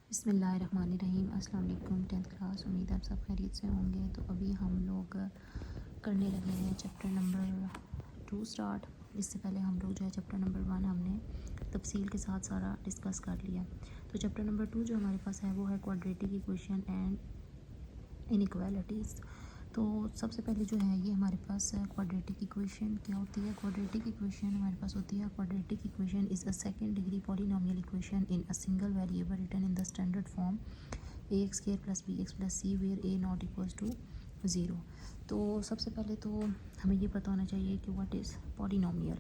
बिस्मिल्लाहिर्रहमानिर्रहीम। अस्सलाम वालेकुम 10th क्लास। उम्मीद है आप सब खैरियत से होंगे। तो अभी हम लोग करने लगे हैं चैप्टर नंबर 2 स्टार्ट। इससे पहले हम लोग जो है चैप्टर नंबर 1 हमने तफसील के साथ सारा डिस्कस कर लिया। तो चैप्टर नंबर 2 जो हमारे पास है वो है क्वाड्रेटिक इक्वेशन एंड इनइक्वालिटीज़। तो सबसे पहले जो है ये हमारे पास क्वाड्रेटिक इक्वेशन क्या होती है। क्वाड्रेटिक इक्वेशन हमारे पास होती है, quadratic equation is a second degree polynomial equation in a single variable written in the standard form a x square plus b x plus c where a not equals to zero. तो सबसे पहले तो हमें ये पता होना चाहिए कि व्हाट इज़ पॉलिनोमियल।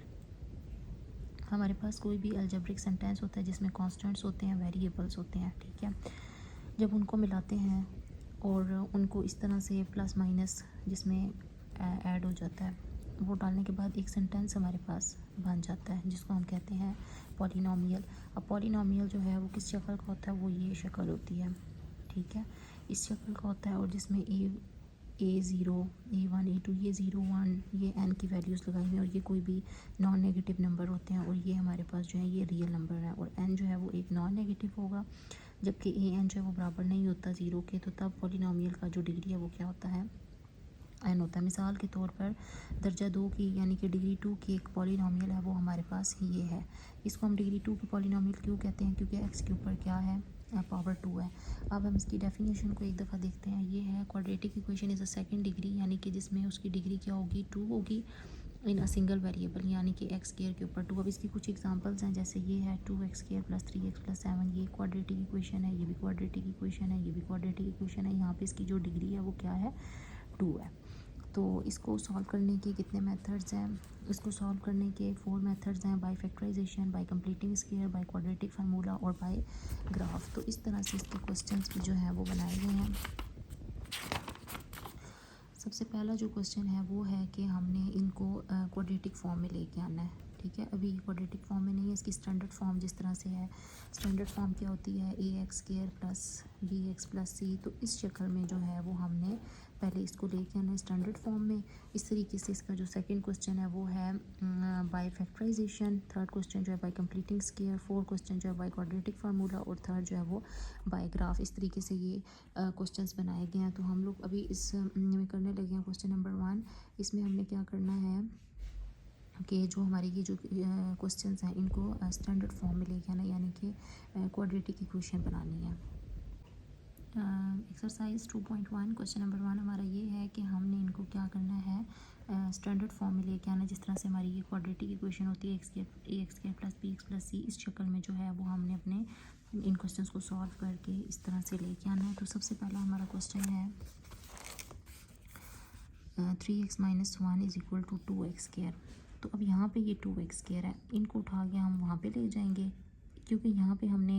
हमारे पास कोई भी अलजेब्रिक सेंटेंस होता है जिसमें कॉन्स्टेंट्स होते हैं, वेरिएबल्स होते हैं, ठीक है। जब उनको मिलाते हैं और उनको इस तरह से प्लस माइनस जिसमें ऐड हो जाता है, वो डालने के बाद एक सेंटेंस हमारे पास बन जाता है जिसको हम कहते हैं पॉलिनोमियल। अब पॉलिनोमियल जो है वो किस शक्ल का होता है, वो ये शक्ल होती है, ठीक है, इस शक्ल का होता है। और जिसमें A0 A1 A2 ये 0 1 ये n की वैल्यूज़ लगाई हुई हैं और ये कोई भी नॉन नेगेटिव नंबर होते हैं और ये हमारे पास जो है ये रियल नंबर है। और n जो है वो एक नॉन नेगेटिव होगा, जबकि an जो है वो बराबर नहीं होता ज़ीरो के। तो तब पॉलिनोमियल का जो डिग्री है वो क्या होता है, n होता है। मिसाल के तौर पर दर्जा 2 की यानी कि डिग्री 2 की एक पॉलिनोमियल है वो हमारे पास ये है। इसको हम डिग्री 2 की पॉलिनोमियल क्यों कहते हैं, क्योंकि x के ऊपर क्या है, पावर 2 है। अब हम इसकी डेफिनेशन को एक दफ़ा देखते हैं। ये है quadratic equation is a second degree, यानी कि जिसमें उसकी डिग्री क्या होगी, 2 होगी इन अ सिंगल वेरिएबल, यानी कि एक्स स्क्वायर के ऊपर 2। अब इसकी कुछ एग्जांपल्स हैं, जैसे ये है 2x square plus 3x plus 7, ये क्वाड्रेटिक इक्वेशन है, ये भी क्वाड्रेटिक इक्वेशन है, ये भी क्वाड्रेटिक इक्वेशन है। यहाँ पे इसकी जो डिग्री है वो क्या है, 2 है। तो इसको सॉल्व करने के कितने मेथड्स हैं, इसको सॉल्व करने के 4 मेथड्स हैं, by factorisation, by completing square, by quadratic formula और बाय ग्राफ। तो इस तरह से इसके क्वेश्चंस भी जो है वो बनाए गए हैं। सबसे पहला जो क्वेश्चन है वो है कि हमने इनको क्वाड्रेटिक फॉर्म में लेके आना है, ठीक है। अभी क्वाड्रेटिक फॉर्म में नहीं है, इसकी स्टैंडर्ड फॉर्म जिस तरह से है। स्टैंडर्ड फॉर्म क्या होती है, ax square plus bx plus c। तो इस शक्ल में जो है वो हमने पहले इसको लेके आना है स्टैंडर्ड फॉर्म में। इस तरीके से इसका जो सेकंड क्वेश्चन है वो है बाय फैक्टराइजेशन, थर्ड क्वेश्चन जो है bye completing square, fourth question जो है बाय क्वाड्रेटिक फार्मूला और थर्ड जो है वो बाय ग्राफ। इस तरीके से ये क्वेश्चंस बनाए गए हैं। तो हम लोग अभी इस में करने लगे हैं क्वेश्चन नंबर 1। इसमें हमने क्या करना है कि जो हमारी ये जो क्वेश्चंस हैं इनको स्टैंडर्ड फॉर्म में लेके आना, यानी कि क्वाड्रेटिक इक्वेशन बनानी है। एक्सरसाइज 2.1 क्वेश्चन नंबर 1 हमारा ये है कि हमने इनको क्या करना है, स्टैंडर्ड फॉर्म में लेके आना। जिस तरह से हमारी ये क्वाड्रेटिक इक्वेशन होती है x square plus b x plus c, इस शक्ल में जो है वो हमने अपने इन क्वेश्चंस को सॉल्व करके इस तरह से लेके आना है। तो सबसे पहला हमारा क्वेश्चन है 3x minus 1 is equal to 2x square. तो अब यहाँ पे ये 2x स्क्वायर है, इनको उठा के हम वहाँ पे ले जाएंगे, क्योंकि यहाँ पे हमने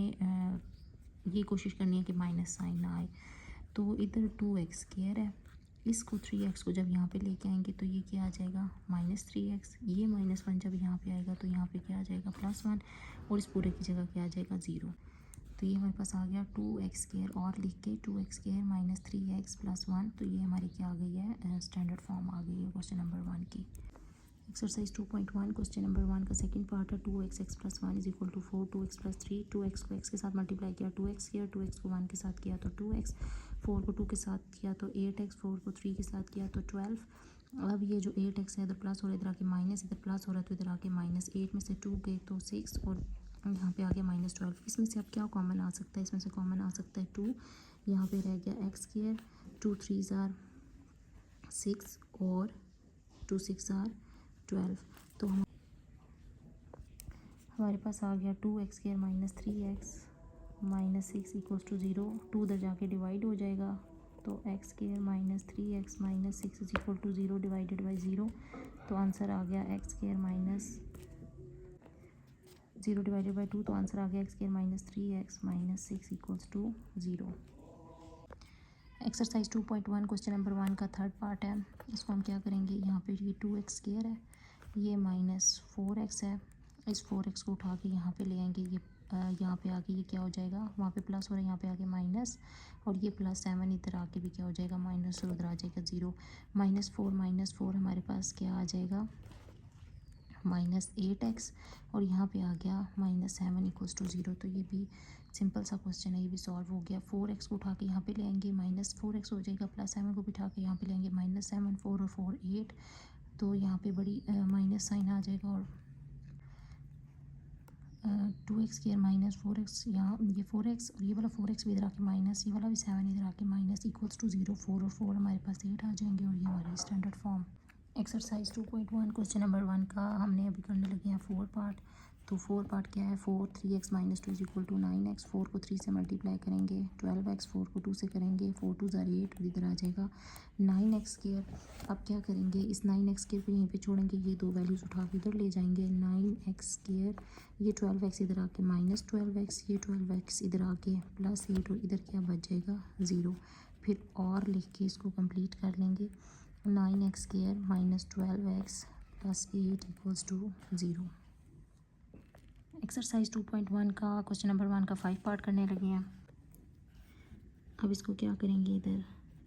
ये कोशिश करनी है कि माइनस साइन ना आए। तो इधर 2x स्क्वायर है, इसको 3x को जब यहाँ पे लेके आएंगे तो ये क्या आ जाएगा, -3x। ये -1 जब यहाँ पे आएगा तो यहाँ पे क्या आ जाएगा, +1। और इस पूरे की जगह क्या आ जाएगा, 0। तो ये हमारे पास आ गया 2x स्क्वायर, और लिख के 2x square minus 3x plus 1। तो ये हमारी क्या आ गई है, स्टैंडर्ड फॉर्म आ गई है क्वेश्चन नंबर 1 की। एक्सरसाइज 2.1 क्वेश्चन नंबर 1 का सेकंड पार्ट है 2x plus 1 is equal to 4, 2x plus 3, 2x को x के साथ मल्टीप्लाई किया 2x स्क्वायर, 2x को 1 के साथ किया तो 2x, 4 को 2 के साथ किया तो 8x, 4 को 3 के साथ किया तो 12। अब ये जो 8x है इधर प्लस हो रहा है, इधर आके माइनस, इधर प्लस हो रहा है तो इधर आके माइनस। 8 में से 2 गए तो 6 और यहाँ पे आ गया -12। इसमें से अब क्या कॉमन आ सकता है, इसमें से कॉमन आ सकता है 2, यहाँ पे रह गया x स्क्वायर, 2 3 ज़ार 6 और 2 6 ज़ार 12। तो हमारे पास आ गया 2x square minus 3x minus 6 equals to 0। 2 उधर जाके डिवाइड हो जाएगा तो x square minus 3x minus 6 is equal to 0 divided by 0। तो आंसर आ गया x square minus 0 divided by 2। तो आंसर आ गया x square minus 3x minus 6 equals to 0। Exercise 2.1 question number 1 का थर्ड पार्ट है। इसको हम क्या करेंगे, यहाँ पे ये 2x स्क्वायर है, ये -4x है, इस 4x को उठा के यहाँ पे ले आएंगे। ये यहाँ पे आके ये क्या हो जाएगा, वहाँ पे प्लस हो रहा है, यहाँ पे आके माइनस, और ये +7 इधर आके भी क्या हो जाएगा, माइनस, और उधर आ जाएगा 0। -4 हमारे पास क्या आ जाएगा, -8x, और यहाँ पे आ गया -7 इक्वल्स टू 0। तो ये भी सिंपल सा क्वेश्चन है, ये भी सॉल्व हो गया। 4x को उठा के यहाँ पे ले आएंगे, माइनस 4x हो जाएगा, प्लस 7 को बिठा के यहाँ पे लेंगे, माइनस 7, 4 और 4 8, तो यहाँ पे बड़ी माइनस साइन आ जाएगा। और 2x स्क्वायर माइनस 4x, यहाँ ये 4x और ये वाला 4x भी इधर आके माइनस, ये वाला भी 7 इधर आके माइनस, इक्वल्स टू 0, 4 और 4 हमारे पास 8 आ जाएंगे। और ये हमारी standard form. Exercise 2.1 question number 1 का हमने अभी करने लगे हैं 4 पार्ट। तो 4 पार्ट क्या है, 4 3x minus 2 is equal to 9x, 4 को 3 से मल्टीप्लाई करेंगे, 12x, 4 को 2 से करेंगे, 4 2 ज़ार 8 और इधर आ जाएगा 9x स्क्वायर। अब क्या करेंगे, इस 9x स्क्वायर को यहीं पे छोड़ेंगे, ये दो वैल्यूज़ उठा के इधर ले जाएंगे, 9x स्क्वायर, ये 12x इधर आके माइनस 12x, ये 12x इधर आके प्लस 8 और इधर क्या बच जाएगा 0। फिर और लिख के इसको कंप्लीट कर लेंगे, 9x square minus 12x plus 8 equals to 0। Exercise 2.1 का क्वेश्चन नंबर 1 का 5 पार्ट करने लगे हैं। अब इसको क्या करेंगे, इधर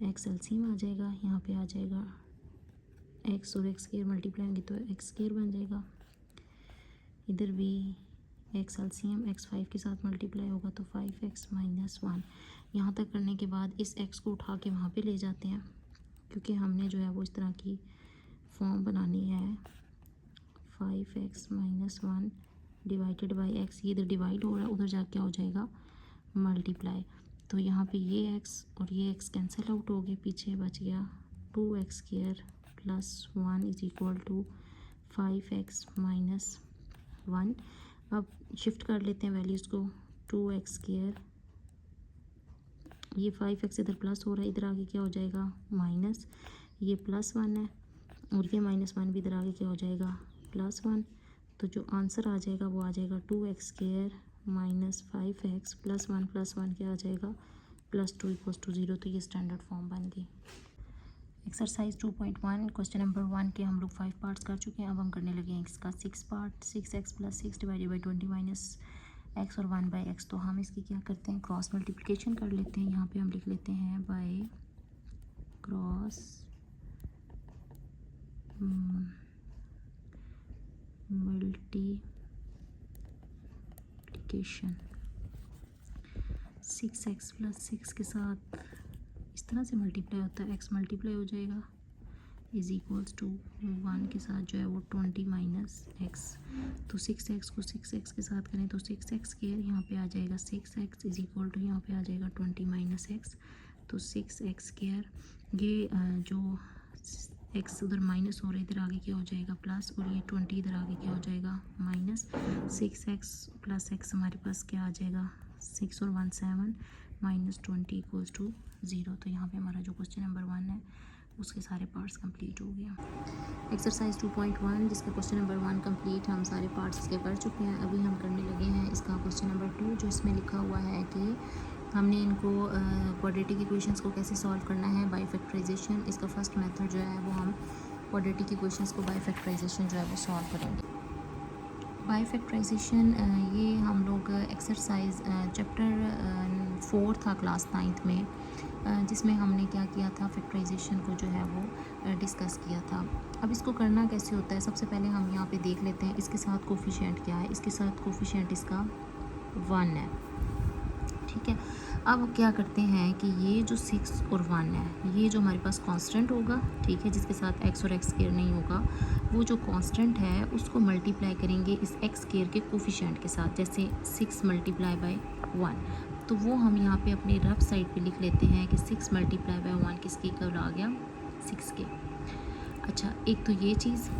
x एलसीएम आ जाएगा, यहाँ पे आ जाएगा x और x स्क्वायर मल्टीप्लाई होंगे तो x स्क्वायर बन जाएगा, इधर भी x एलसीएम x 5 के साथ मल्टीप्लाई होगा तो 5x माइनस 1। यहाँ तक करने के बाद इस x को उठा के वहाँ पे ले जाते हैं, क्योंकि हमने जो है वो इस तरह की फॉर्म बनानी है। 5x minus 1 divided by x, ये इधर डिवाइड हो रहा है, उधर जाके क्या हो जाएगा मल्टीप्लाई। तो यहाँ पे ये x और ये x कैंसिल आउट हो गए, पीछे बच गया 2x square plus 1 is equal to 5x minus 1। अब शिफ्ट कर लेते हैं वैल्यूज़ को, 2x स्क्वायर, ये 5x इधर प्लस हो रहा है, इधर आगे क्या हो जाएगा माइनस, ये प्लस 1 है और ये माइनस 1 भी इधर आगे क्या हो जाएगा प्लस 1। तो जो आंसर आ जाएगा वो आ जाएगा 2x square minus 5x plus 1 क्या आ जाएगा प्लस 2 इक्वल्स टू 0। तो ये स्टैंडर्ड फॉर्म बन गई। एक्सरसाइज 2.1 क्वेश्चन नंबर 1 के हम लोग 5 पार्ट्स कर चुके हैं। अब हम करने लगे हैं इसका 6 part, 6x plus 6 divided by 20 minus x और 1 बाई x। तो हम इसकी क्या करते हैं, क्रॉस मल्टीप्लिकेशन कर लेते हैं। यहाँ पे हम लिख लेते हैं by cross multiplication. 6x plus 6 के साथ इस तरह से मल्टीप्लाई होता है, x मल्टीप्लाई हो जाएगा इज इक्वल्स टू 1 के साथ जो है वो 20 माइनस x। तो 6x को 6x के साथ करें तो 6x स्क्वायर, यहाँ पे आ जाएगा 6x इज इक्वल टू यहाँ पे आ जाएगा 20 माइनस x। तो 6x स्क्वायर, ये जो x उधर माइनस हो रहा है, इधर आगे क्या हो जाएगा प्लस, और ये 20 इधर आगे क्या हो जाएगा माइनस। 6x प्लस x हमारे पास क्या आ जाएगा 6 और 1 7 माइनस 20 इक्वल्स टू 0। तो यहाँ पे हमारा जो क्वेश्चन नंबर 1 है उसके सारे पार्ट्स कंप्लीट हो गया। एक्सरसाइज 2.1 जिसका क्वेश्चन नंबर 1 कंप्लीट, हम सारे पार्ट्स इसके कर चुके हैं। अभी हम करने लगे हैं इसका क्वेश्चन नंबर 2, जो इसमें लिखा हुआ है कि हमने इनको क्वाड्रेटिक इक्वेशंस को कैसे सॉल्व करना है बाय फैक्टराइजेशन। इसका फर्स्ट मेथड जो है वो हम क्वाड्रेटिक इक्वेशंस को बाय फैक्टराइजेशन जो है वो सॉल्व करेंगे। बाय फैक्टराइजेशन ये हम लोग एक्सरसाइज चैप्टर 4 था क्लास 9th में, जिसमें हमने क्या किया था, फैक्टराइजेशन को जो है वो डिस्कस किया था। अब इसको करना कैसे होता है, सबसे पहले हम यहाँ पे देख लेते हैं इसके साथ कोफिशिएंट क्या है। इसके साथ कोफिशिएंट इसका 1 है, ठीक है। अब क्या करते हैं कि ये जो 6 और 1 है, ये जो हमारे पास कांस्टेंट होगा, ठीक है, जिसके साथ x और x स्क्वायर नहीं होगा, वो जो कांस्टेंट है उसको मल्टीप्लाई करेंगे इस x स्क्वायर के कोफिशिएंट के साथ। जैसे 6 मल्टीप्लाई बाय 1, तो वो हम यहाँ पे अपने रफ साइड पे लिख लेते हैं कि 6 मल्टीप्लाई बाय 1 किसके इक्वल आ गया 6 के। अच्छा, एक तो ये चीज़।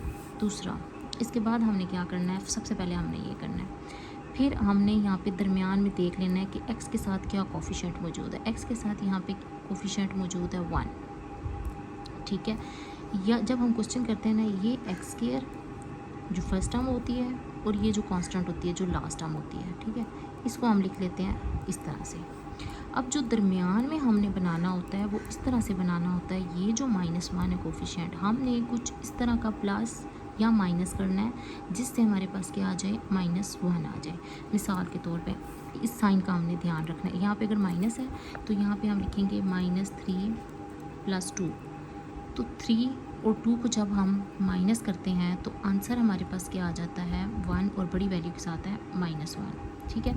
दूसरा, इसके बाद हमने क्या करना है, सबसे पहले हमने ये करना है, फिर हमने यहाँ पे दरमियान में देख लेना है कि x के साथ क्या कोफिशिएंट मौजूद है। x के साथ यहाँ पे कोफिशिएंट मौजूद है 1, ठीक है। या जब हम क्वेश्चन करते हैं ना, ये x स्क्वायर जो फर्स्ट टर्म होती है और ये जो कांस्टेंट होती है जो लास्ट टर्म होती है, ठीक है, इसको हम लिख लेते हैं इस तरह से। अब जो दरमियान में हमने बनाना होता है वो इस तरह से बनाना होता है, ये जो -1 है कोफिशिएंट, हमने कुछ इस तरह का प्लस या माइनस करना है जिससे हमारे पास क्या आ जाए -1 आ जाए। मिसाल के तौर पे इस साइन का हमने ध्यान रखना है। यहाँ पे अगर माइनस है तो यहाँ पे हम लिखेंगे -3 + 2। तो 3 और 2 को जब हम माइनस करते हैं तो आंसर हमारे पास क्या आ जाता है 1, और बड़ी वैल्यू के साथ है -1। ठीक है,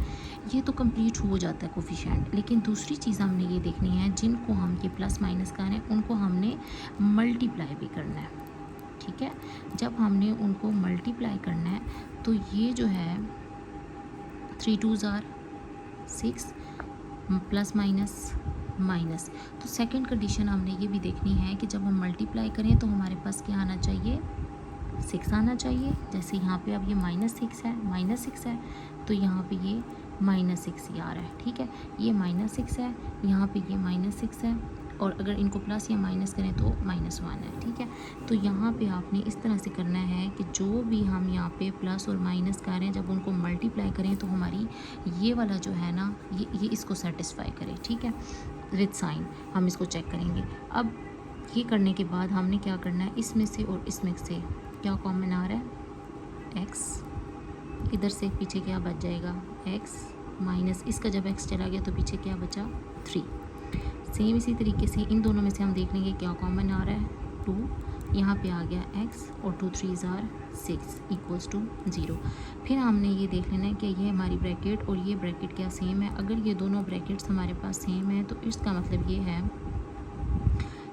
ये तो कंप्लीट हो जाता है कोफिशिएंट। लेकिन दूसरी चीज़ हमने ये देखनी है, जिनको हम ये प्लस माइनस कर रहे हैं उनको हमने मल्टीप्लाई भी करना है। ठीक है, जब हमने उनको मल्टीप्लाई करना है तो ये जो है 3 2 ज़ार 6 प्लस माइनस माइनस। तो सेकंड कंडीशन हमने ये भी देखनी है कि जब हम मल्टीप्लाई करें तो हमारे पास क्या आना चाहिए, 6 आना चाहिए। जैसे यहाँ पे अब ये -6 है, -6 है तो यहाँ पे ये -6 ही आ रहा है। ठीक है, ये -6 है, यहाँ पे ये -6 है, और अगर इनको प्लस या माइनस करें तो -1 है। ठीक है, तो यहाँ पे आपने इस तरह से करना है कि जो भी हम यहाँ पे प्लस और माइनस कर रहे हैं जब उनको मल्टीप्लाई करें तो हमारी ये वाला जो है ना ये इसको सेटिस्फाई करे। ठीक है, विद साइन हम इसको चेक करेंगे। अब ये करने के बाद हमने क्या करना है, इसमें से और इसमें से क्या कॉमन आ रहा है, x, इधर से पीछे क्या बच जाएगा, x माइनस इसका जब x चला गया तो पीछे क्या बचा, 3। सेम इसी तरीके से इन दोनों में से हम देख लेंगे क्या कॉमन आ रहा है, 2, यहाँ पे आ गया x और 2 3 ज़ार 6 इक्वल्स टू 0। फिर हमने ये देख लेना है कि ये हमारी ब्रैकेट और ये ब्रैकेट क्या सेम है। अगर ये दोनों ब्रैकेट्स हमारे पास सेम है तो इसका मतलब ये है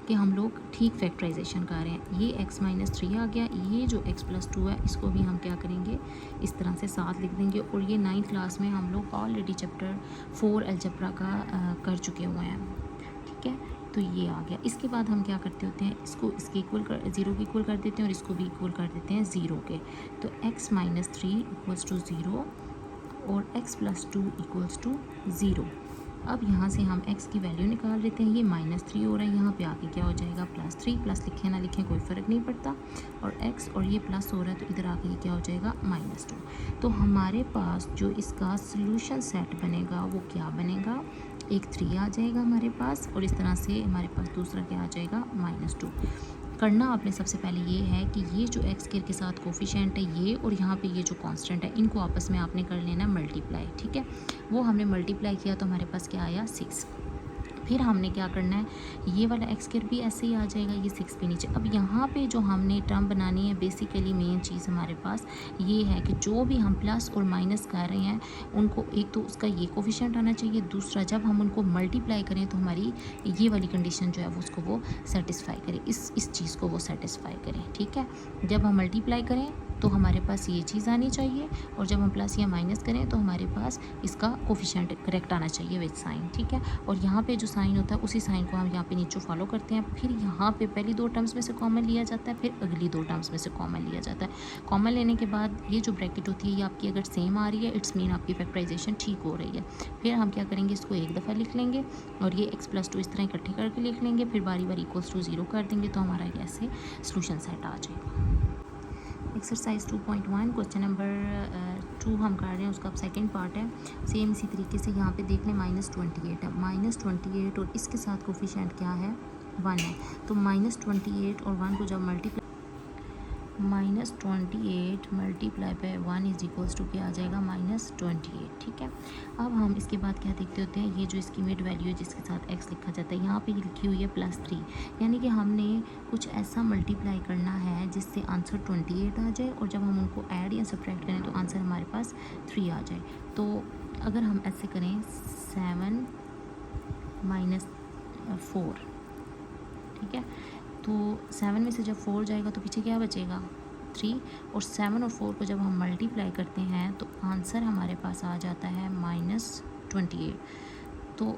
कि हम लोग ठीक फैक्टराइजेशन कर रहे हैं। ये x - 3 आ गया, ये जो x + 2 है इसको भी हम क्या करेंगे, इस तरह से साथ लिख देंगे। और ये 9th क्लास में हम लोग ऑलरेडी चैप्टर 4 अलजेब्रा का कर चुके हुए हैं। ठीक है, तो ये आ गया। इसके बाद हम क्या करते होते हैं, इसको इसके इक्वल कर 0 के इक्वल कर देते हैं और इसको भी इक्वल कर देते हैं 0 के। तो x - 3 इक्वल्स टू 0 और x + 2 इक्वल्स टू 0। अब यहाँ से हम x की वैल्यू निकाल लेते हैं। ये -3 हो रहा है, यहाँ पे आके क्या हो जाएगा, +3। प्लस लिखें ना लिखें कोई फ़र्क नहीं पड़ता। और x और ये प्लस हो रहा है तो इधर आके ये क्या हो जाएगा, -2। तो हमारे पास जो इसका सोल्यूशन सेट बनेगा वो क्या बनेगा, एक 3 आ जाएगा हमारे पास, और इस तरह से हमारे पास दूसरा क्या आ जाएगा, -2। करना आपने सबसे पहले ये है कि ये जो x स्क्वायर के साथ कोफिशिएंट है ये, और यहाँ पे ये जो कांस्टेंट है, इनको आपस में आपने कर लेना मल्टीप्लाई। ठीक है, वो हमने मल्टीप्लाई किया तो हमारे पास क्या आया, 6। फिर हमने क्या करना है, ये वाला x स्क्वायर भी ऐसे ही आ जाएगा, ये 6 पे नीचे। अब यहाँ पे जो हमने टर्म बनानी है, बेसिकली मेन चीज़ हमारे पास ये है कि जो भी हम प्लस और माइनस कर रहे हैं उनको एक तो उसका ये कोफिशिएंट आना चाहिए, दूसरा जब हम उनको मल्टीप्लाई करें तो हमारी ये वाली कंडीशन जो है वो उसको वो सेटिस्फाई करे, इस चीज़ को वो सेटिस्फाई करें। ठीक है, जब हम मल्टीप्लाई करें तो हमारे पास ये चीज़ आनी चाहिए, और जब हम प्लस या माइनस करें तो हमारे पास इसका कोफिशिएंट करेक्ट आना चाहिए विद साइन। ठीक है, और यहाँ पे जो साइन होता है उसी साइन को हम यहाँ पे नीचे फॉलो करते हैं। फिर यहाँ पे पहली 2 टर्म्स में से कॉमन लिया जाता है, फिर अगली 2 टर्म्स में से कॉमन लिया जाता है। कॉमन लेने के बाद ये जो ब्रैकेट होती है ये आपकी अगर सेम आ रही है, इट्स मीन आपकी फैक्टराइजेशन ठीक हो रही है। फिर हम क्या करेंगे, इसको एक दफ़ा लिख लेंगे और ये x + 2 इस तरह इकट्ठे करके लिख लेंगे, फिर बारी बारी इक्वल्स टू 0 कर देंगे तो हमारा ऐसे सोल्यूशन सेट आ जाएगा। एक्सरसाइज 2.1 क्वेश्चन नंबर 2 हम कर रहे हैं, उसका अब सेकेंड पार्ट है। सेम इसी तरीके से यहाँ पे देख लें, -28 है, -28 और इसके साथ कोफिशिएंट क्या है, 1 है। तो -28 और 1 को जब multiply, -28 multiply by 1 is equals to क्या आ जाएगा, -28। ठीक है, अब हम इसके बाद क्या देखते होते हैं, ये जो इसकी मिड वैल्यू है जिसके साथ x लिखा जाता है, यहाँ पे लिखी हुई है +3, यानी कि हमने कुछ ऐसा मल्टीप्लाई करना है जिससे आंसर 28 आ जाए, और जब हम उनको ऐड या सब्ट्रैक्ट करें तो आंसर हमारे पास 3 आ जाए। तो अगर हम ऐसे करें 7 - 4, ठीक है, तो 7 में से जब 4 जाएगा तो पीछे क्या बचेगा, 3, और 7 और 4 को जब हम मल्टीप्लाई करते हैं तो आंसर हमारे पास आ जाता है -28। तो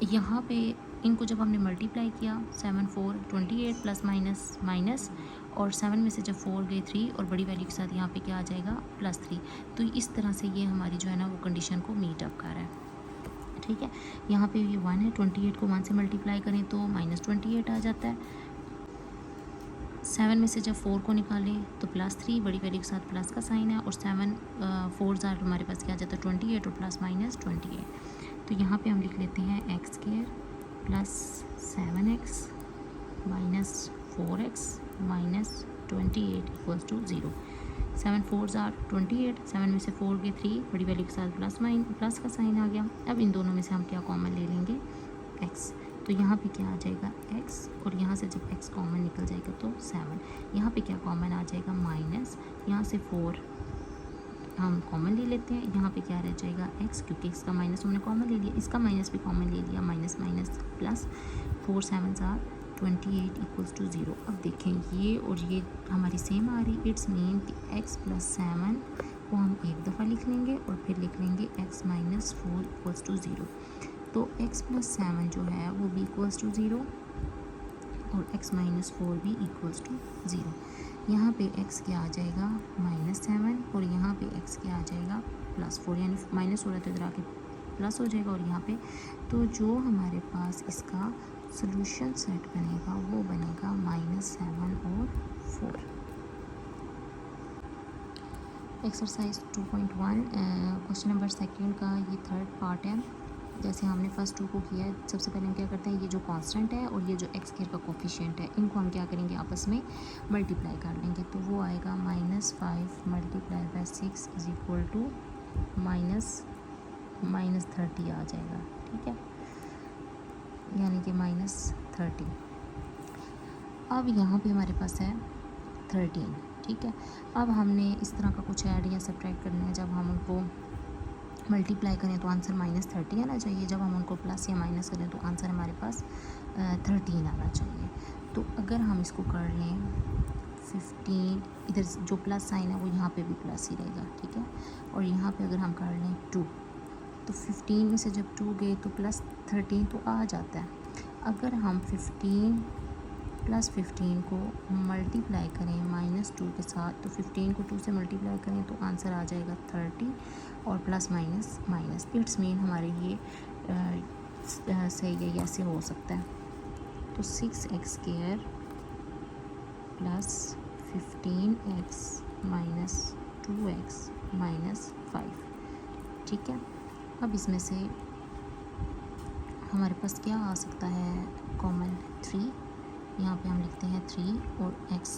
यहाँ पे इनको जब हमने मल्टीप्लाई किया, 7 4 28 प्लस माइनस माइनस, और 7 में से जब 4 गए 3, और बड़ी वैल्यू के साथ यहाँ पे क्या आ जाएगा, +3। तो इस तरह से ये हमारी जो है ना वो कंडीशन को मीट अप कर रहा है। ठीक है, यहाँ पे ये 1 है, 28 को 1 से मल्टीप्लाई करें तो -28 आ जाता है। 7 में से जब 4 को निकालें तो +3, बड़ी वैल्यू के साथ प्लस का साइन है, और 7 4 ज़ार हमारे पास क्या आ जाता है, 28 और प्लस माइनस 28। तो यहाँ पे हम लिख लेते हैं x² + 7x - 4x - 28 equals to 0। 7 4 ज़ार 28, 7 में से 4 गए 3, बड़ी वैल्यू के साथ प्लस का साइन आ गया। अब इन दोनों में से हम क्या कॉमन ले लेंगे, x। तो यहाँ पे क्या आ जाएगा, x, और यहाँ से जब x कॉमन निकल जाएगा तो 7। यहाँ पे क्या कॉमन आ जाएगा, माइनस, यहाँ से 4 हम कॉमन ले लेते हैं, यहाँ पे क्या रह जाएगा x, क्योंकि इसका माइनस हमने कॉमन ले लिया, इसका माइनस भी कॉमन ले लिया, minus minus plus 4 7 are 28 equals to 0। अब देखें ये और ये हमारी सेम आ रही, इट्स मीन कि x + 7 को हम एक दफ़ा लिख लेंगे और फिर लिख लेंगे x - 4 इक्वल्स टू 0। तो x + 7 जो है वो भी इक्वल्स टू 0 और x - 4 भी इक्वल्स टू 0। यहाँ पे x क्या आ जाएगा -7 और यहाँ पे x क्या आ जाएगा +4, यानी माइनस हो रहा है तो इधर आके प्लस हो जाएगा और यहाँ पे, तो जो हमारे पास इसका सोल्यूशन सेट बनेगा वो बनेगा -7 और 4। एक्सरसाइज 2.1 क्वेश्चन नंबर 2 का ये थर्ड पार्ट है। जैसे हमने फर्स्ट 2 को किया है, सबसे पहले हम क्या करते हैं, ये जो कांस्टेंट है और ये जो x² का कोफिशिएंट है, इनको हम क्या करेंगे, आपस में मल्टीप्लाई कर लेंगे। तो वो आएगा -5 × 6 इज इक्वल टू -30 आ जाएगा, ठीक है, यानी कि -30। अब यहाँ पे हमारे पास है 13, ठीक है। अब हमने इस तरह का कुछ ऐड या सब्ट्रैक्ट करना है, जब हम उनको मल्टीप्लाई करें तो आंसर -30 आना चाहिए, जब हम उनको प्लस या माइनस करें तो आंसर हमारे पास 13 आना चाहिए। तो अगर हम इसको कर लें 15, इधर जो प्लस साइन है वो यहाँ पे भी प्लस ही रहेगा, ठीक है, और यहाँ पे अगर हम कर लें 2, तो 15 में से जब 2 गए तो +13 तो आ जाता है। अगर हम 15 + 15 को मल्टीप्लाई करें -2 के साथ, तो 15 को 2 से मल्टीप्लाई करें तो आंसर आ जाएगा 30 और plus minus minus, it's mean हमारे ये सही है, ऐसे हो सकता है। तो 6x² + 15x - 2x - 5, ठीक है। अब इसमें से हमारे पास क्या आ सकता है कॉमन, 3, यहाँ पे हम लिखते हैं 3 और x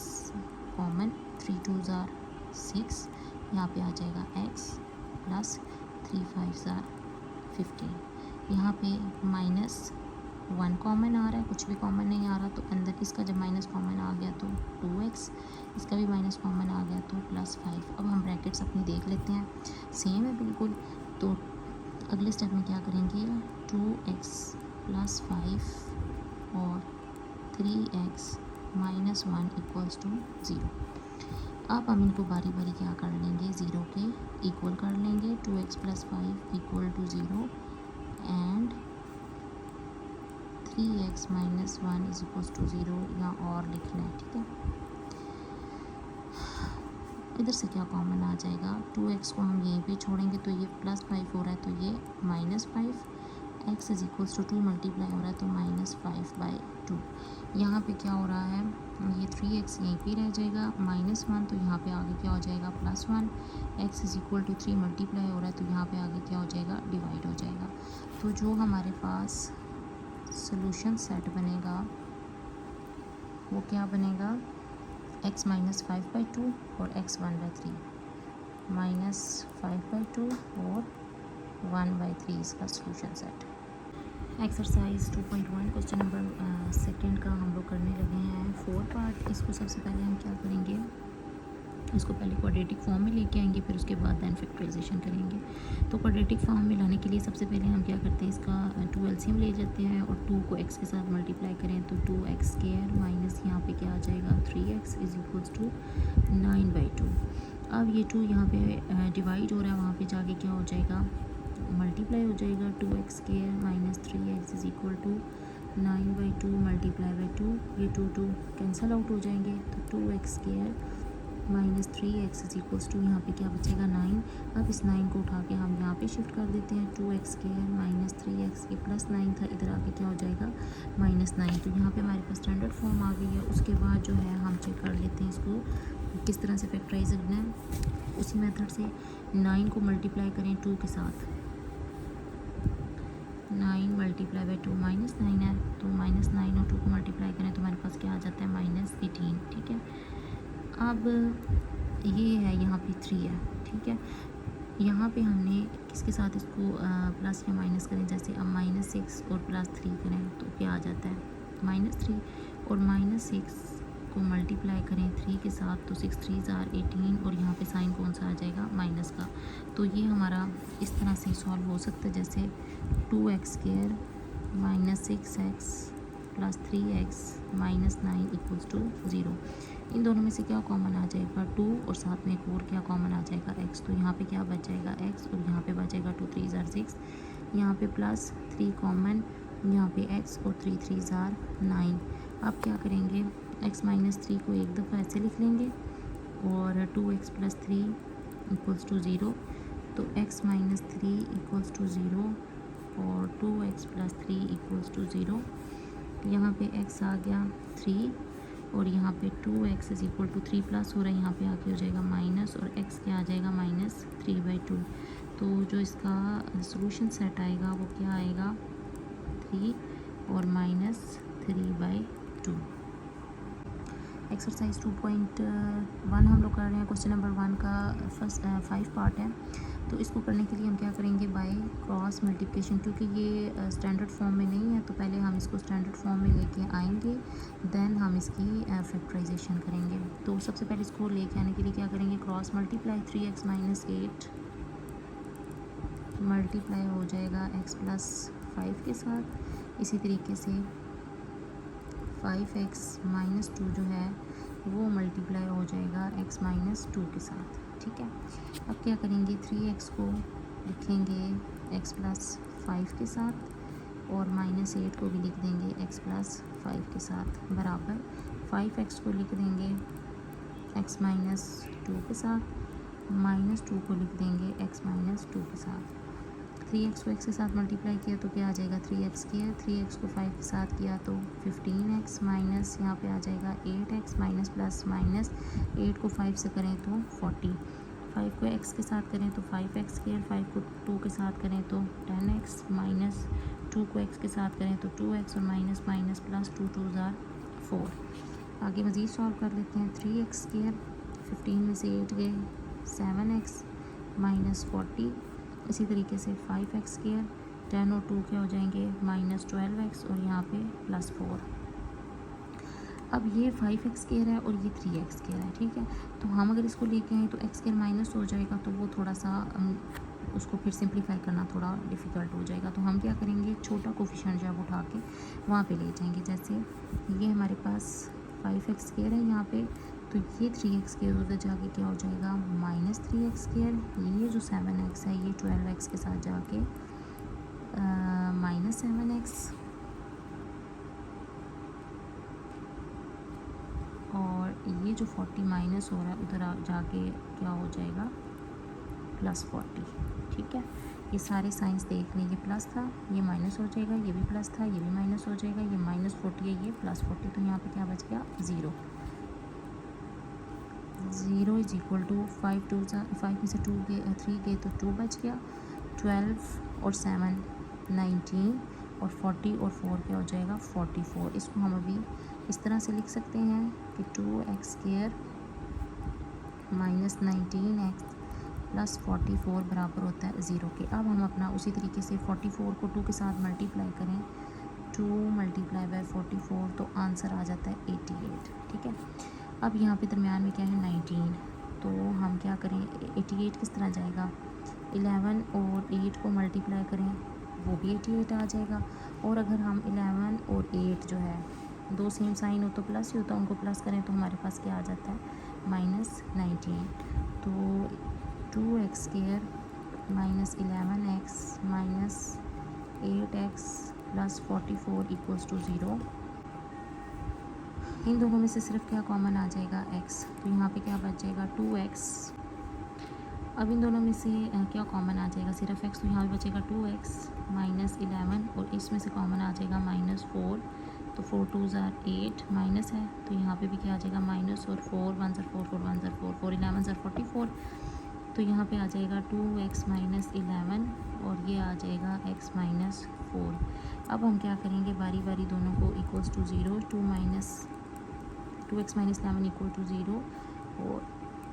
कॉमन, 3 2s are 6, यहाँ पे आ जाएगा x + 3 5s are 15। यहाँ पे -1 कॉमन आ रहा है, कुछ भी कॉमन नहीं आ रहा, तो अंदर इसका जब माइनस कॉमन आ गया तो 2x, इसका भी माइनस कॉमन आ गया तो +5। अब हम ब्रैकेट्स अपनी देख लेते हैं, सेम है बिल्कुल। तो अगले स्टेप में क्या करेंगे, 2x + 5 और 3x - 1 इक्वल्स टू 0। अब हम इनको बारी बारी क्या कर लेंगे, 0 के इक्वल कर लेंगे। 2x + 5 equal to 0 and 3x - 1 is equals to 0, या और लिखना है, ठीक है। इधर से क्या कॉमन आ जाएगा, 2x को हम यहीं पे छोड़ेंगे तो ये +5 हो रहा है, तो ये -5, x is equals to 2 multiply हो रहा है तो -5/2। यहाँ पे क्या हो रहा है, ये 3x यहीं पे रह जाएगा, -1 तो यहाँ पे आगे क्या हो जाएगा +1, x is equal to 3 multiply हो रहा है तो यहाँ पे आगे क्या हो जाएगा, डिवाइड हो जाएगा। तो जो हमारे पास सोल्यूशन सेट बनेगा वो क्या बनेगा, x - 5/2 और x 1/3, -5/2 और 1/3 इसका solution set. Exercise 2.1 question number 2 का हम लोग करने लगे हैं 4 पार्ट। इसको सबसे पहले हम क्या करेंगे, इसको पहले क्वाड्रेटिक फॉर्म में लेके आएंगे, फिर उसके बाद दैन फैक्टराइजेशन करेंगे। तो क्वाड्रेटिक फॉर्म में लाने के लिए सबसे पहले हम क्या करते हैं, इसका 2 एलसीएम ले जाते हैं और 2 को x के साथ मल्टीप्लाई करें तो 2x² माइनस यहाँ पे क्या आ जाएगा 3x इज इक्वल्स टू 9/2। अब ये 2 यहाँ पे डिवाइड हो रहा है, वहाँ पे जाके क्या हो जाएगा, मल्टीप्लाई हो जाएगा। 2x² minus 3x is equal to 9/2 multiply by 2, ये 2 कैंसिल आउट हो जाएंगे, तो 2x² minus 3x is equals to यहाँ पे क्या बचेगा 9। अब इस 9 को उठा के हम यहाँ पे शिफ्ट कर देते हैं, 2x² माइनस 3x, ये +9 था, इधर आके क्या हो जाएगा -9। तो यहाँ पे हमारे पास स्टैंडर्ड फॉर्म आ गई है। उसके बाद जो है हम चेक कर लेते हैं इसको किस तरह से फैक्टराइज करना है। उसी मेथड से 9 को मल्टीप्लाई करें 2 के साथ, 9 मल्टीप्लाई बाई 2 -9 है, तो -9 और 2 को मल्टीप्लाई करें तो हमारे पास क्या आ जाता है -18, ठीक है। अब ये है यहाँ पे 3 है, ठीक है। यहाँ पे हमने किसके साथ इसको प्लस या माइनस करें, जैसे अब -6 और +3 करें तो क्या आ जाता है -3, और -6 को मल्टीप्लाई करें 3 के साथ तो 6 3 ज़ार 18 और यहाँ पे साइन कौन सा आ जाएगा माइनस का। तो ये हमारा इस तरह से सॉल्व हो सकता है, जैसे 2x² minus 6x plus 3x minus 9 equals to 0। इन दोनों में से क्या कॉमन आ जाएगा 2 और साथ में एक और क्या कॉमन आ जाएगा x। तो यहाँ पे क्या बच जाएगा x और यहाँ पे बचेगा 2 3 ज़ार 6, यहाँ पे प्लस 3 कॉमन, यहाँ पे x और 3 3 ज़ार 9। अब क्या करेंगे x माइनस 3 को एक दफ़ा ऐसे लिख लेंगे और 2x प्लस 3 इक्वल्स टू 0। तो x माइनस 3 इक्वल्स टू 0 और 2x प्लस 3 इक्वल्स टू 0। यहाँ पे x आ गया 3 और यहाँ पे 2x is equal to 3 plus हो रहा है, यहाँ पे आके हो जाएगा माइनस और x क्या आ जाएगा माइनस 3/2। तो जो इसका सॉल्यूशन सेट आएगा वो क्या आएगा 3 और माइनस 3/2। एक्सरसाइज 2.1 हम लोग कर रहे हैं। क्वेश्चन नंबर 1 का फर्स्ट 5 पार्ट है। तो इसको करने के लिए हम क्या करेंगे बाय क्रॉस मल्टीप्लिकेशन, क्योंकि ये स्टैंडर्ड फॉर्म में नहीं है तो पहले हम इसको स्टैंडर्ड फॉर्म में लेके आएंगे, देन हम इसकी फैक्टराइजेशन करेंगे। तो सबसे पहले इसको लेके आने के लिए क्या करेंगे cross multiply 3x minus 8 multiply हो जाएगा x प्लस 5 के साथ। इसी तरीके से 5x माइनस 2 जो है वो मल्टीप्लाई हो जाएगा x माइनस 2 के साथ। ठीक है, अब क्या करेंगे 3x को लिखेंगे x प्लस 5 के साथ और माइनस 8 को भी लिख देंगे x प्लस 5 के साथ बराबर 5x को लिख देंगे x माइनस 2 के साथ, माइनस 2 को लिख देंगे x माइनस 2 के साथ। 3x को x के साथ मल्टीप्लाई किया तो क्या आ जाएगा 3x किया, 3x को 5 के साथ किया तो 15x माइनस यहाँ पे आ जाएगा 8x माइनस प्लस माइनस 8 को 5 से करें तो 40, 5 को x के साथ करें तो 5x किया, 5 को 2 के साथ करें तो 10x माइनस 2 को x के साथ करें तो 2x और माइनस माइनस प्लस 2 2 ज़ार 4। आगे मज़ीद सॉल्व कर लेते हैं। 3x स्क्वायर 15 में से 8 गए 7x माइनस 40, इसी तरीके से 5x स्क्वायर 10 और 2 क्या हो जाएंगे माइनस 12x और यहाँ पे प्लस 4। अब ये 5x स्क्वायर है और ये 3x स्क्वायर है। ठीक है, तो हम अगर इसको लेके आए तो x स्क्वायर माइनस हो जाएगा तो वो थोड़ा सा उसको फिर सिंप्लीफाई करना थोड़ा डिफ़िकल्ट हो जाएगा। तो हम क्या करेंगे छोटा कोफिशिएंट जब उठा के वहाँ पे ले जाएंगे। जैसे ये हमारे पास 5x स्क्वायर है यहाँ पे, तो ये 3x स्क्वायर उधर जाके क्या हो जाएगा माइनस 3x स्क्वायर। ये जो 7x है ये 12x के साथ जाके माइनस 7x और ये जो 40 माइनस हो रहा है उधर जाके क्या हो जाएगा प्लस 40। ठीक है, ये सारे साइंस देख लें, ये प्लस था ये माइनस हो जाएगा, ये भी प्लस था ये भी माइनस हो जाएगा, ये माइनस 40 है ये प्लस 40। तो यहाँ पे क्या बच गया 0 इज इक्वल टू 5 में से 2 गए 3 गए तो 2 बच गया, 12 और 7 19 और 40 और 4 क्या हो जाएगा 44। इसको हम अभी इस तरह से लिख सकते हैं कि 2x square minus 19x plus 44 बराबर होता है 0 के। अब हम अपना उसी तरीके से 44 को 2 के साथ मल्टीप्लाई करें, 2 मल्टीप्लाई बाय 44 तो आंसर आ जाता है 88। ठीक है, अब यहाँ पे दरमियान में क्या है 19, तो हम क्या करें 88 किस तरह जाएगा 11 और 8 को मल्टीप्लाई करें वो भी 88 आ जाएगा। और अगर हम 11 और 8 जो है दो सेम साइन हो तो प्लस ही होता है, उनको प्लस करें तो हमारे पास क्या आ जाता है माइनस 19। तो 2x square minus 11x minus 8x plus 44 equals to 0। इन दोनों में से सिर्फ क्या कॉमन आ जाएगा x, तो यहाँ पे क्या बच जाएगा 2x। अब इन दोनों में से क्या कॉमन आ जाएगा सिर्फ x, तो यहाँ पे बचेगा 2x माइनस 11 और इसमें से कॉमन आ जाएगा माइनस 4, तो 4 2 ज़ार 8 माइनस है तो यहाँ पे भी क्या आ जाएगा माइनस और 4 1 ज़ार 4 4 1 ज़ार 4 4 11 ज़ार 44। तो यहाँ पे आ जाएगा 2x माइनस 11 और ये आ जाएगा x माइनस 4। अब हम क्या करेंगे बारी बारी दोनों को इक्वल्स टू 0, 2x माइनस 11 इक्वल टू 0 और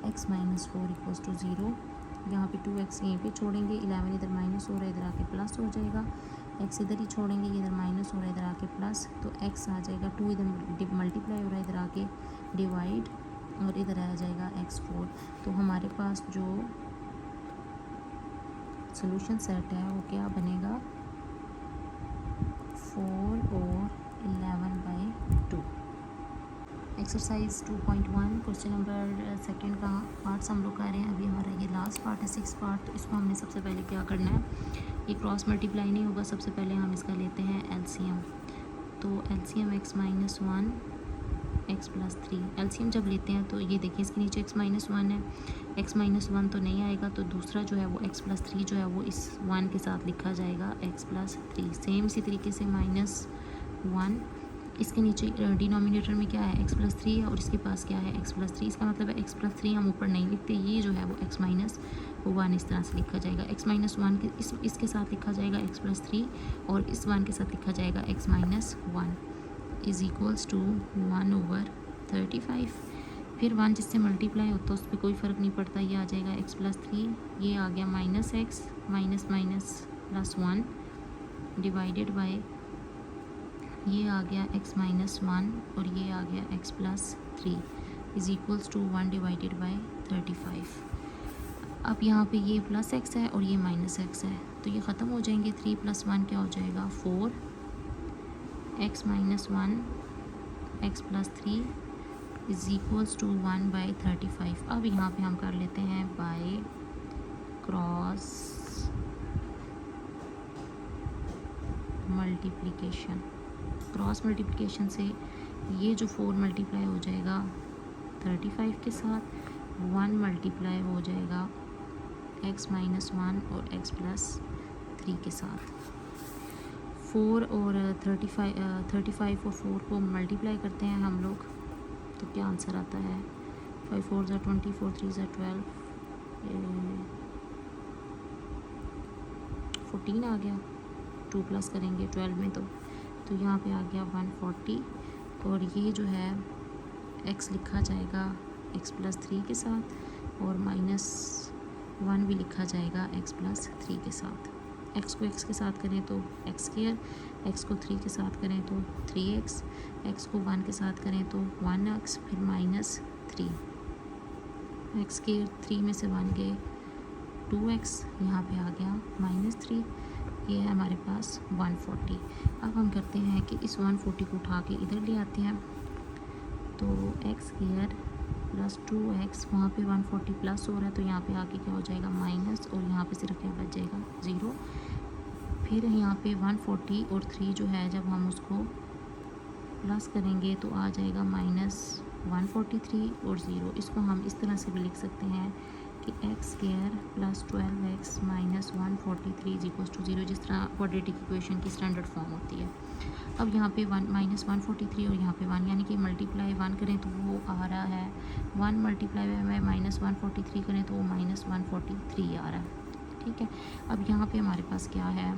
x माइनस 4 इक्वल्स टू 0। यहाँ पे 2x यहीं पे छोड़ेंगे, 11 इधर माइनस हो रहा है इधर आके प्लस हो जाएगा। एक्स इधर ही छोड़ेंगे, ये इधर माइनस हो रहा है, इधर आके प्लस, तो एक्स आ जाएगा 2, इधर मल्टीप्लाई हो रहा है, इधर आके डिवाइड, और इधर आ जाएगा x4। तो हमारे पास जो सोल्यूशन सेट है वो क्या बनेगा, 4 और 11/2। एक्सरसाइज 2.1 क्वेश्चन नंबर सेकंड का पार्ट्स हम लोग कर रहे हैं। अभी हमारा ये लास्ट पार्ट है 6 पार्ट। तो इसको हमने सबसे पहले क्या करना है, ये क्रॉस मल्टीप्लाई नहीं होगा, सबसे पहले हम इसका लेते हैं एलसीएम। तो एलसीएम x-1 x+3, एलसीएम जब लेते हैं तो ये देखिए इसके नीचे x-1 है, x-1 तो नहीं आएगा, तो दूसरा जो है वो x+3 जो है वो इस 1 के साथ लिखा जाएगा x+3। सेम इसी तरीके से -1, इसके नीचे डिनोमिनेटर में क्या है x+3 है, और इसके पास क्या है x+3, इसका मतलब है x+3 हम ऊपर नहीं लिखते, ये जो है वो x-1 इस तरह से लिखा जाएगा। x-1 के इसके साथ लिखा जाएगा x+3, और इस 1 के साथ लिखा जाएगा x-1 इज़ इक्वल्स टू 1/35। फिर 1 जिससे मल्टीप्लाई होता है उस पर कोई फ़र्क नहीं पड़ता, ये आ जाएगा x+3, ये आ गया -x +1 डिवाइडेड बाय, ये आ गया x-1, और ये आ गया x+3 is equals to 1 divided by 35। अब यहाँ पे ये प्लस x है और ये -x है, तो ये ख़त्म हो जाएंगे। 3 + 1 क्या हो जाएगा 4, x-1 x+3 is equals to 1/35। अब यहाँ पे हम कर लेते हैं by cross multiplication. Cross multiplication से ये जो 4 मल्टीप्लाई हो जाएगा 35 के साथ, 1 मल्टीप्लाई हो जाएगा x-1 और x+3 के साथ। 4 और 35 और 4 को मल्टीप्लाई करते हैं हम लोग, तो क्या आंसर आता है, 5 4 ज़ा 20, 4 3 ज़ा 12, 14 आ गया। 2 प्लस करेंगे 12 में, तो यहाँ पे आ गया 140, और ये जो है x लिखा जाएगा x+3 के साथ, और -1 भी लिखा जाएगा x+3 के साथ। x को x के साथ करें तो x², x को 3 के साथ करें तो 3x, x को 1 के साथ करें तो 1x, फिर -3, x के 3 में से 1 गए 2x, यहाँ पे आ गया -3, ये है हमारे पास 140। अब हम करते हैं कि इस 140 को उठा के इधर ले आते हैं, तो x² + 2x, वहाँ पे 140 प्लस हो रहा है, तो यहाँ पे आके क्या हो जाएगा माइनस, और यहाँ पे सिर्फ क्या बच जाएगा 0। फिर यहाँ पे 140 और 3 जो है जब हम उसको प्लस करेंगे तो आ जाएगा -143 और 0। इसको हम इस तरह से भी लिख सकते हैं कि x² + 12x - 143 = 0, जिस तरह क्वाड्रेटिक इक्वेशन की स्टैंडर्ड फॉर्म होती है। अब यहाँ पे -143 और यहाँ पे 1, यानी कि मल्टीप्लाई 1 करें तो वो आ रहा है 1, मल्टीप्लाई बाय -143 करें तो वो -143 आ रहा है, ठीक है। अब यहाँ पे हमारे पास क्या है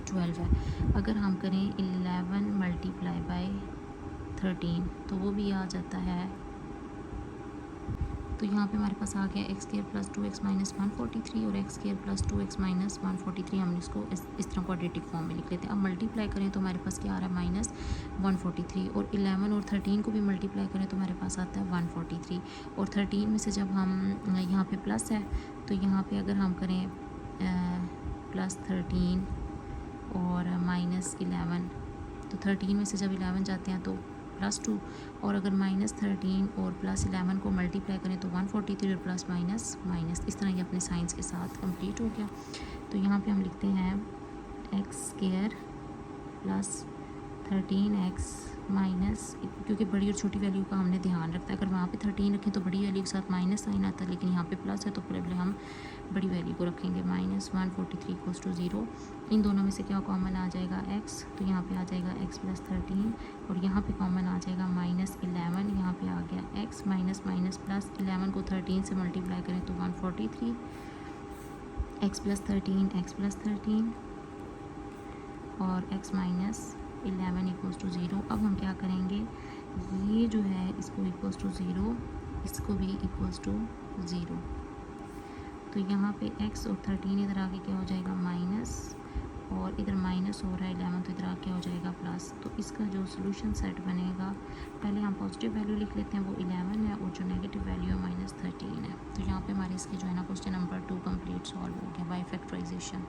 12 है। अगर हम करें 11 मल्टीप्लाई बाय 13 तो वो भी आ जाता है, तो यहाँ पे हमारे पास आ गया x² + 2x - 143 और x² + 2x - 143। हमने इसको इस तरह क्वाड्रेटिक फॉर्म में लिख लेते हैं। अब मल्टीप्लाई करें तो हमारे पास क्या आ रहा है -143, और 11 और 13 को भी मल्टीप्लाई करें तो हमारे पास आता है 143, और 13 में से जब हम यहाँ पे प्लस है तो यहाँ पे अगर हम करें +13 और -11, तो 13 में से जब 11 जाते हैं तो +2, और अगर -13 और +11 को मल्टीप्लाई करें तो 143 और प्लस माइनस, इस तरह ये अपने साइंस के साथ कंप्लीट हो गया। तो यहाँ पे हम लिखते हैं x² + 13x माइनस, क्योंकि बड़ी और छोटी वैल्यू का हमने ध्यान रखता है, अगर वहाँ पे 13 रखें तो बड़ी वैल्यू के साथ माइनस साइन आता है, लेकिन यहाँ पे प्लस है तो पहले हम बड़ी वैल्यू को रखेंगे। -143 = 0, इन दोनों में से क्या कॉमन आ जाएगा x, तो यहाँ पे आ जाएगा x + 13, और यहाँ पे कॉमन आ जाएगा -11, यहाँ पे आ गया x, +11 को 13 से मल्टीप्लाई करें तो 143, x + 13 और x - 11 = 0। अब हम क्या करेंगे, ये जो है इसको = 0, इसको भी = 0, तो यहाँ पे x और 13 इधर आके क्या हो जाएगा माइनस, और इधर माइनस हो रहा है 11 तो इधर आके हो जाएगा प्लस। तो इसका जो सोल्यूशन सेट बनेगा, पहले हम पॉजिटिव वैल्यू लिख लेते हैं, वो 11 है, और जो नेगेटिव वैल्यू है -13 है। तो यहाँ पे हमारे इसके जो है ना क्वेश्चन नंबर 2 कंप्लीट सॉल्व हो गया बाय फैक्टराइजेशन।